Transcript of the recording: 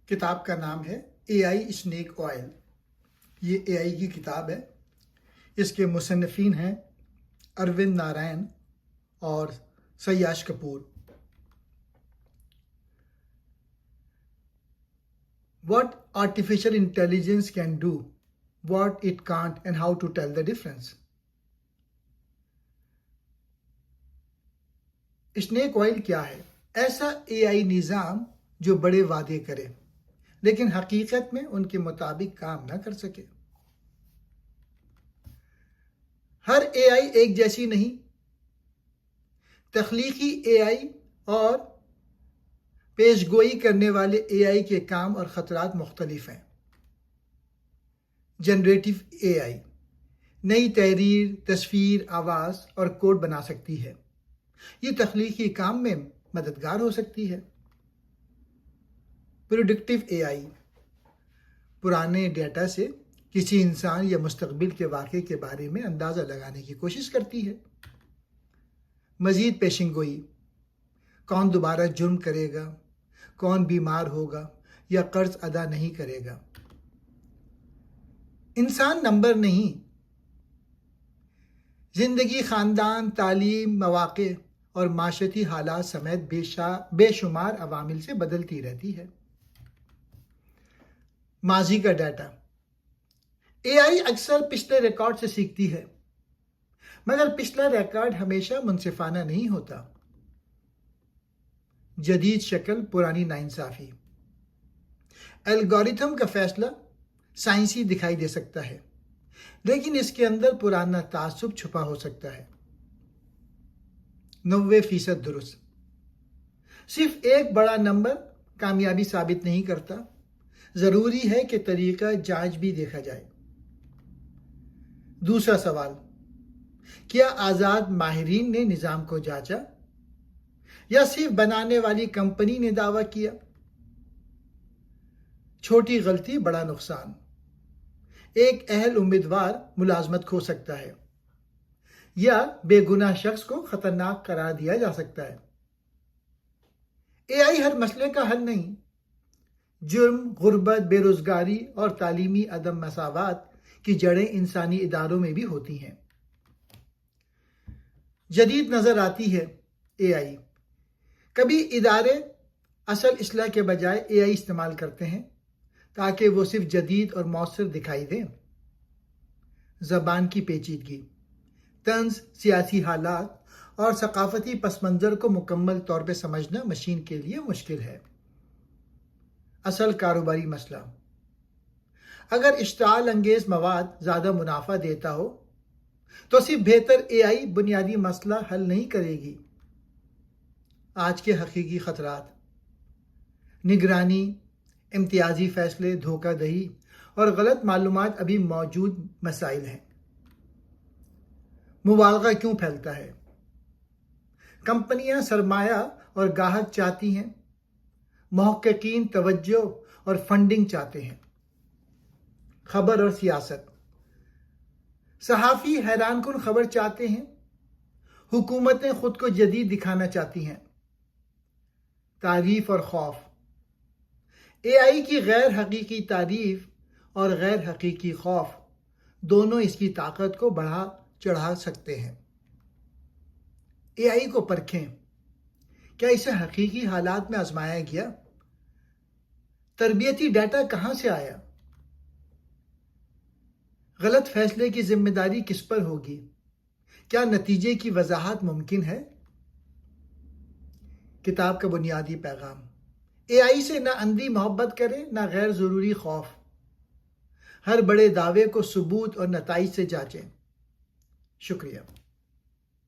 کتاب کا نام ہے اے آئی اسنیک آئل. یہ اے آئی کی کتاب ہے. اس کے مصنفین ہیں اروند نارائن اور سیاش Kapoor. What artificial intelligence can do, what it can't, and how to tell the difference. Snake oil کیا ہے؟ ایسا اے آئی نظام جو بڑے وعدے کرے لیکن حقیقت میں ان کے مطابق کام نہ کر سکے. ہر اے آئی ایک جیسی نہیں. تخلیقی اے آئی اور پیش گوئی کرنے والے اے آئی کے کام اور خطرات مختلف ہیں. جنریٹو اے آئی نئی تحریر، تصویر، آواز اور کوڈ بنا سکتی ہے. یہ تخلیقی کام میں مددگار ہو سکتی ہے. پریڈکٹیو اے آئی پرانے ڈیٹا سے کسی انسان یا مستقبل کے واقعے کے بارے میں اندازہ لگانے کی کوشش کرتی ہے. مزید پیشن گوئی، کون دوبارہ جرم کرے گا، کون بیمار ہوگا یا قرض ادا نہیں کرے گا. انسان نمبر نہیں. زندگی، خاندان، تعلیم، مواقع اور معاشرتی حالات سمیت بے شمار عوامل سے بدلتی رہتی ہے. ماضی کا ڈیٹا. اے آئی اکثر پچھلے ریکارڈ سے سیکھتی ہے مگر پچھلا ریکارڈ ہمیشہ منصفانہ نہیں ہوتا. جدید شکل، پرانی ناانصافی. الگورتھم کا فیصلہ سائنسی دکھائی دے سکتا ہے لیکن اس کے اندر پرانا تعصب چھپا ہو سکتا ہے. 90% درست. صرف ایک بڑا نمبر کامیابی ثابت نہیں کرتا. ضروری ہے کہ طریقہ جانچ بھی دیکھا جائے. دوسرا سوال، کیا آزاد ماہرین نے نظام کو جانچا یا صرف بنانے والی کمپنی نے دعویٰ کیا؟ چھوٹی غلطی، بڑا نقصان. ایک اہل امیدوار ملازمت کھو سکتا ہے یا بے گناہ شخص کو خطرناک قرار دیا جا سکتا ہے. اے آئی ہر مسئلے کا حل نہیں. جرم، غربت، بے روزگاری اور تعلیمی عدم مساوات کی جڑیں انسانی اداروں میں بھی ہوتی ہیں. جدید نظر آتی ہے اے آئی. کبھی ادارے اصل اصلاح کے بجائے اے آئی استعمال کرتے ہیں تاکہ وہ صرف جدید اور مؤثر دکھائی دیں. زبان کی پیچیدگی، طنز، سیاسی حالات اور ثقافتی پس منظر کو مکمل طور پہ سمجھنا مشین کے لیے مشکل ہے. اصل کاروباری مسئلہ، اگر اشتعال انگیز مواد زیادہ منافع دیتا ہو تو صرف بہتر اے آئی بنیادی مسئلہ حل نہیں کرے گی. آج کے حقیقی خطرات، نگرانی، امتیازی فیصلے، دھوکہ دہی اور غلط معلومات ابھی موجود مسائل ہیں. مبالغہ کیوں پھیلتا ہے؟ کمپنیاں سرمایہ اور گاہک چاہتی ہیں. محققین توجہ اور فنڈنگ چاہتے ہیں. خبر اور سیاست، صحافی حیران کن خبر چاہتے ہیں. حکومتیں خود کو جدید دکھانا چاہتی ہیں. تعریف اور خوف، اے آئی کی غیر حقیقی تعریف اور غیر حقیقی خوف دونوں اس کی طاقت کو بڑھا چڑھا سکتے ہیں. اے آئی کو پرکھیں. کیا اسے حقیقی حالات میں آزمایا گیا؟ تربیتی ڈیٹا کہاں سے آیا؟ غلط فیصلے کی ذمہ داری کس پر ہوگی؟ کیا نتیجے کی وضاحت ممکن ہے؟ کتاب کا بنیادی پیغام، اے آئی سے نہ اندھی محبت کریں نہ غیر ضروری خوف. ہر بڑے دعوے کو ثبوت اور نتائج سے جانچیں. شکریہ.